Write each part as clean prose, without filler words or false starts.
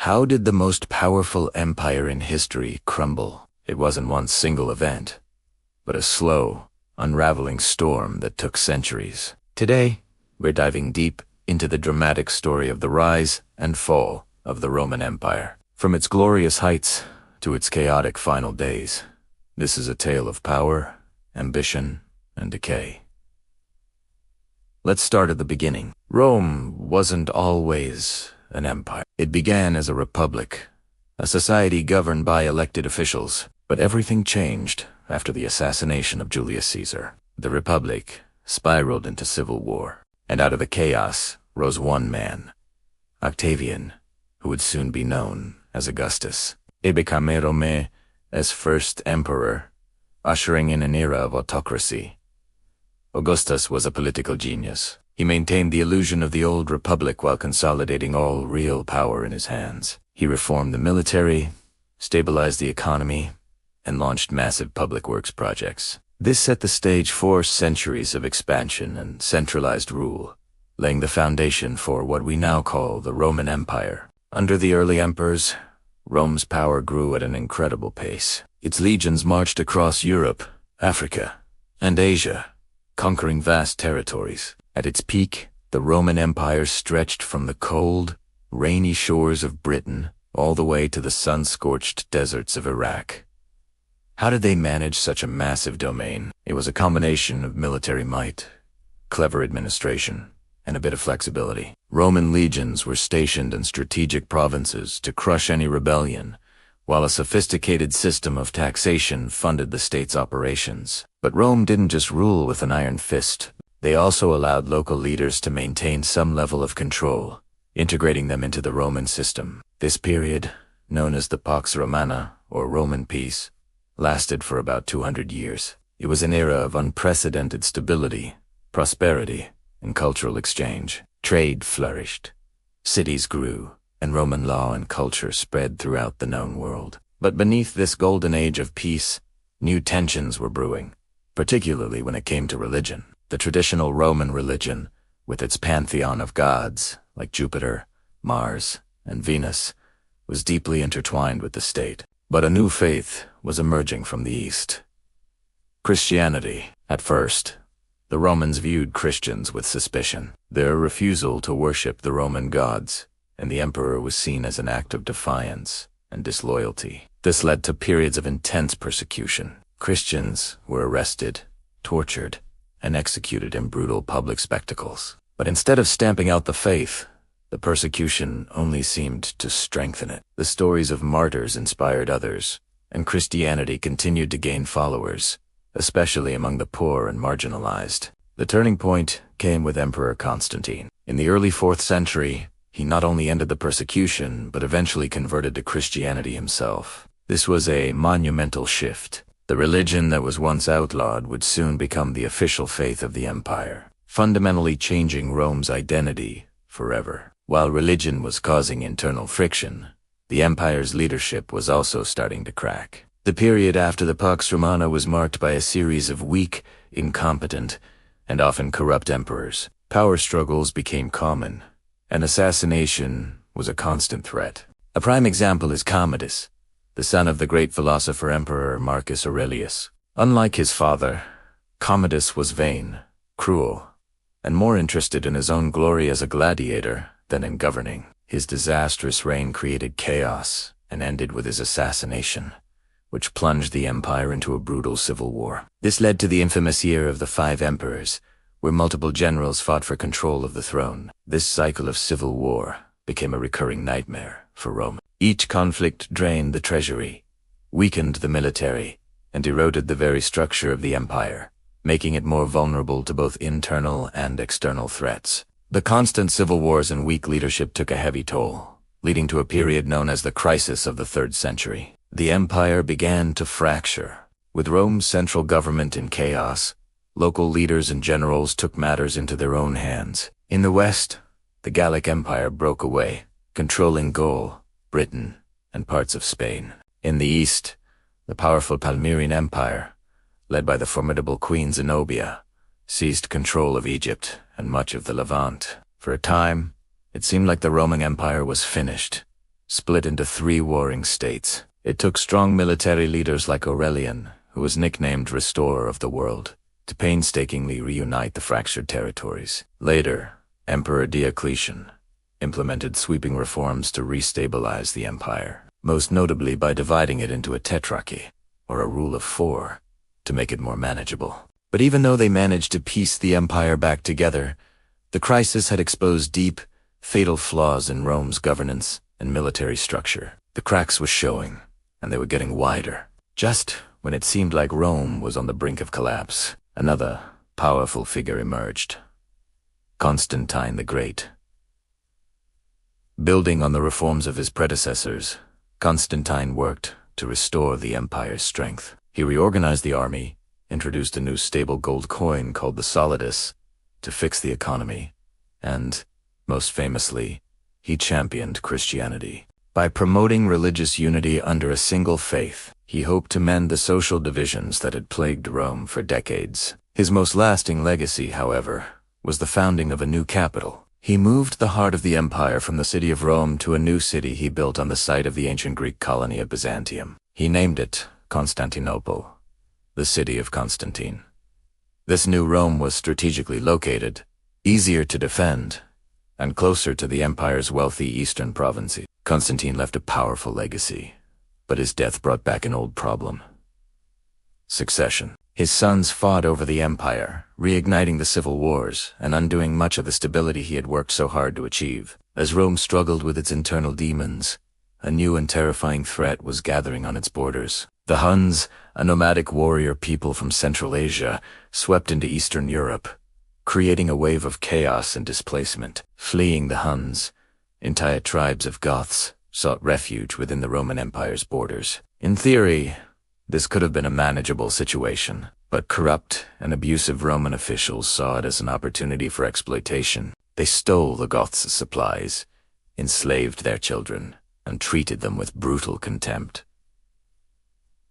How did the most powerful empire in history crumble? It wasn't one single event, but a slow, unraveling storm that took centuries. Today, we're diving deep into the dramatic story of the rise and fall of the Roman Empire. From its glorious heights to its chaotic final days, this is a tale of power, ambition, and decay. Let's start at the beginning. Rome wasn't always an empire. It began as a republic, a society governed by elected officials. But everything changed after the assassination of Julius Caesar. The republic spiraled into civil war, and out of the chaos rose one man, Octavian, who would soon be known as Augustus. He became Rome as first emperor, ushering in an era of autocracy. Augustus was a political genius. He maintained the illusion of the old republic while consolidating all real power in his hands. He reformed the military, stabilized the economy, and launched massive public works projects. This set the stage for centuries of expansion and centralized rule, laying the foundation for what we now call the Roman Empire. Under the early emperors, Rome's power grew at an incredible pace. Its legions marched across Europe, Africa, and Asia, conquering vast territories. At its peak, the Roman Empire stretched from the cold, rainy shores of Britain all the way to the sun-scorched deserts of Iraq. How did they manage such a massive domain? It was a combination of military might, clever administration, and a bit of flexibility. Roman legions were stationed in strategic provinces to crush any rebellion, while a sophisticated system of taxation funded the state's operations. But Rome didn't just rule with an iron fist. They also allowed local leaders to maintain some level of control, integrating them into the Roman system. This period, known as the Pax Romana, or Roman peace, lasted for about 200 years. It was an era of unprecedented stability, prosperity, and cultural exchange. Trade flourished, cities grew, and Roman law and culture spread throughout the known world. But beneath this golden age of peace, new tensions were brewing, particularly when it came to religion. The traditional Roman religion, with its pantheon of gods like Jupiter, Mars, and Venus, was deeply intertwined with the state. But a new faith was emerging from the East. Christianity. At first, the Romans viewed Christians with suspicion. Their refusal to worship the Roman gods and the emperor was seen as an act of defiance and disloyalty. This led to periods of intense persecution. Christians were arrested, tortured, and executed in brutal public spectacles. But instead of stamping out the faith, the persecution only seemed to strengthen it. The stories of martyrs inspired others, and Christianity continued to gain followers, especially among the poor and marginalized. The turning point came with Emperor Constantine. In the early 4th century, he not only ended the persecution, but eventually converted to Christianity himself. This was a monumental shift. The religion that was once outlawed would soon become the official faith of the empire, fundamentally changing Rome's identity forever. While religion was causing internal friction, the empire's leadership was also starting to crack. The period after the Pax Romana was marked by a series of weak, incompetent, and often corrupt emperors. Power struggles became common, and assassination was a constant threat. A prime example is Commodus, the son of the great philosopher Emperor Marcus Aurelius. Unlike his father, Commodus was vain, cruel, and more interested in his own glory as a gladiator than in governing. His disastrous reign created chaos and ended with his assassination, which plunged the empire into a brutal civil war. This led to the infamous Year of the Five Emperors, where multiple generals fought for control of the throne. This cycle of civil war became a recurring nightmare for Rome. Each conflict drained the treasury, weakened the military, and eroded the very structure of the empire, making it more vulnerable to both internal and external threats. The constant civil wars and weak leadership took a heavy toll, leading to a period known as the Crisis of the 3rd century. The empire began to fracture. With Rome's central government in chaos, local leaders and generals took matters into their own hands. In the West, the Gallic Empire broke away, controlling Gaul, Britain, and parts of Spain. In the East, the powerful Palmyrene Empire, led by the formidable Queen Zenobia, seized control of Egypt and much of the Levant. For a time, it seemed like the Roman Empire was finished, split into three warring states. It took strong military leaders like Aurelian, who was nicknamed Restorer of the World, to painstakingly reunite the fractured territories. Later, Emperor Diocletian implemented sweeping reforms to restabilize the empire, most notably by dividing it into a tetrarchy, or a rule of 4, to make it more manageable. But even though they managed to piece the empire back together, the crisis had exposed deep, fatal flaws in Rome's governance and military structure. The cracks were showing, and they were getting wider. Just when it seemed like Rome was on the brink of collapse, another powerful figure emerged: Constantine the Great. Building on the reforms of his predecessors, Constantine worked to restore the empire's strength. He reorganized the army, introduced a new stable gold coin called the solidus to fix the economy, and, most famously, he championed Christianity. By promoting religious unity under a single faith, he hoped to mend the social divisions that had plagued Rome for decades. His most lasting legacy, however, was the founding of a new capital. He moved the heart of the empire from the city of Rome to a new city he built on the site of the ancient Greek colony of Byzantium. He named it Constantinople, the city of Constantine. This new Rome was strategically located, easier to defend, and closer to the empire's wealthy eastern provinces. Constantine left a powerful legacy, but his death brought back an old problem: succession. His sons fought over the empire, reigniting the civil wars and undoing much of the stability he had worked so hard to achieve. As Rome struggled with its internal demons, a new and terrifying threat was gathering on its borders. The Huns, a nomadic warrior people from Central Asia, swept into Eastern Europe, creating a wave of chaos and displacement. Fleeing the Huns, entire tribes of Goths sought refuge within the Roman Empire's borders. In theory, this could have been a manageable situation, but corrupt and abusive Roman officials saw it as an opportunity for exploitation. They stole the Goths' supplies, enslaved their children, and treated them with brutal contempt.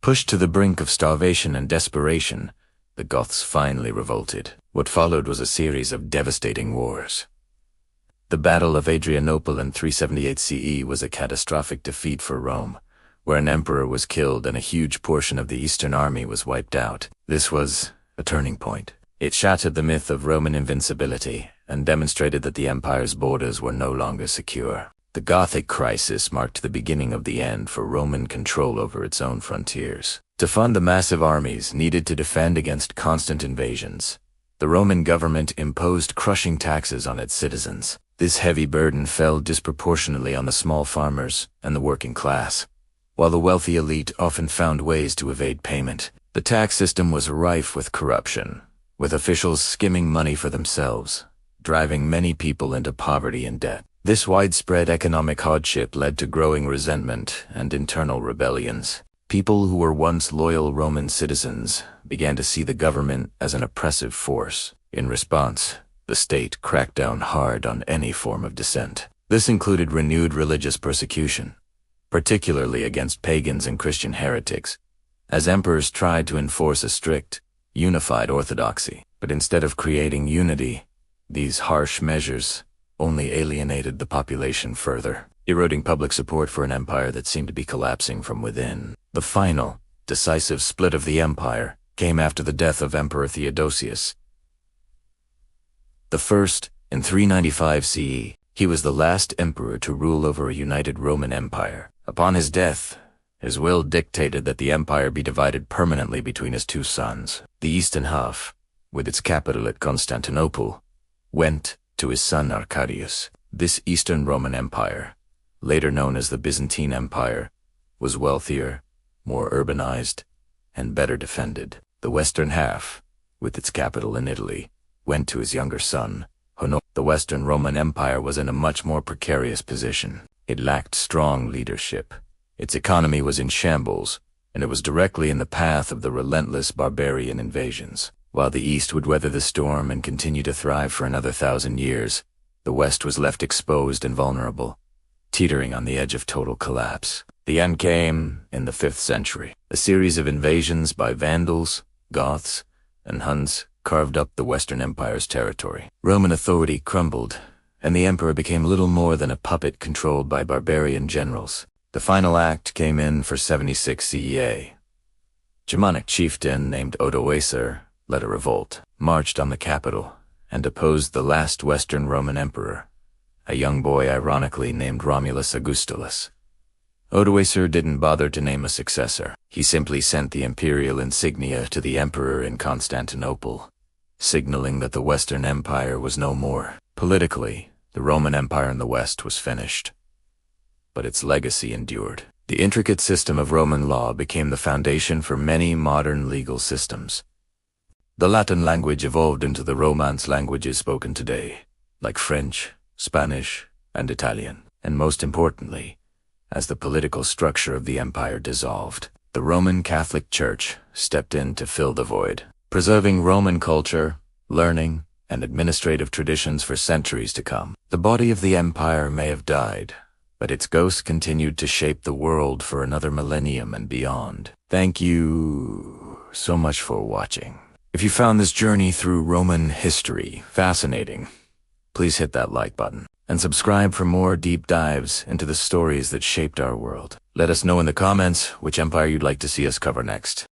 Pushed to the brink of starvation and desperation, the Goths finally revolted. What followed was a series of devastating wars. The Battle of Adrianople in 378 CE was a catastrophic defeat for Rome, where an emperor was killed and a huge portion of the Eastern army was wiped out. This was a turning point. It shattered the myth of Roman invincibility and demonstrated that the empire's borders were no longer secure. The Gothic crisis marked the beginning of the end for Roman control over its own frontiers. To fund the massive armies needed to defend against constant invasions, the Roman government imposed crushing taxes on its citizens. This heavy burden fell disproportionately on the small farmers and the working class. While the wealthy elite often found ways to evade payment, the tax system was rife with corruption, with officials skimming money for themselves, driving many people into poverty and debt. This widespread economic hardship led to growing resentment and internal rebellions. People who were once loyal Roman citizens began to see the government as an oppressive force. In response, the state cracked down hard on any form of dissent. This included renewed religious persecution, particularly against pagans and Christian heretics, as emperors tried to enforce a strict, unified orthodoxy. But instead of creating unity, these harsh measures only alienated the population further, eroding public support for an empire that seemed to be collapsing from within. The final, decisive split of the empire came after the death of Emperor Theodosius I in 395 CE. He was the last emperor to rule over a united Roman Empire. Upon his death, his will dictated that the empire be divided permanently between his two sons. The eastern half, with its capital at Constantinople, went to his son Arcadius. This Eastern Roman Empire, later known as the Byzantine Empire, was wealthier, more urbanized, and better defended. The western half, with its capital in Italy, went to his younger son, Honor. The Western Roman Empire was in a much more precarious position. It lacked strong leadership. Its economy was in shambles, and it was directly in the path of the relentless barbarian invasions. While the East would weather the storm and continue to thrive for another 1,000 years, the West was left exposed and vulnerable, teetering on the edge of total collapse. The end came in the 5th century. A series of invasions by Vandals, Goths, and Huns carved up the Western Empire's territory. Roman authority crumbled, and the emperor became little more than a puppet controlled by barbarian generals. The final act came in for 76 CEA. Germanic chieftain named Odoacer led a revolt, marched on the capital, and deposed the last Western Roman emperor, a young boy ironically named Romulus Augustulus. Odoacer didn't bother to name a successor. He simply sent the imperial insignia to the emperor in Constantinople, signaling that the Western Empire was no more. Politically, the Roman Empire in the West was finished, but its legacy endured. The intricate system of Roman law became the foundation for many modern legal systems. The Latin language evolved into the Romance languages spoken today, like French, Spanish, and Italian. And most importantly, as the political structure of the empire dissolved, the Roman Catholic Church stepped in to fill the void, preserving Roman culture, learning, and administrative traditions for centuries to come. The body of the empire may have died, but its ghost continued to shape the world for another millennium and beyond. Thank you so much for watching. If you found this journey through Roman history fascinating, please hit that like button and subscribe for more deep dives into the stories that shaped our world. Let us know in the comments which empire you'd like to see us cover next.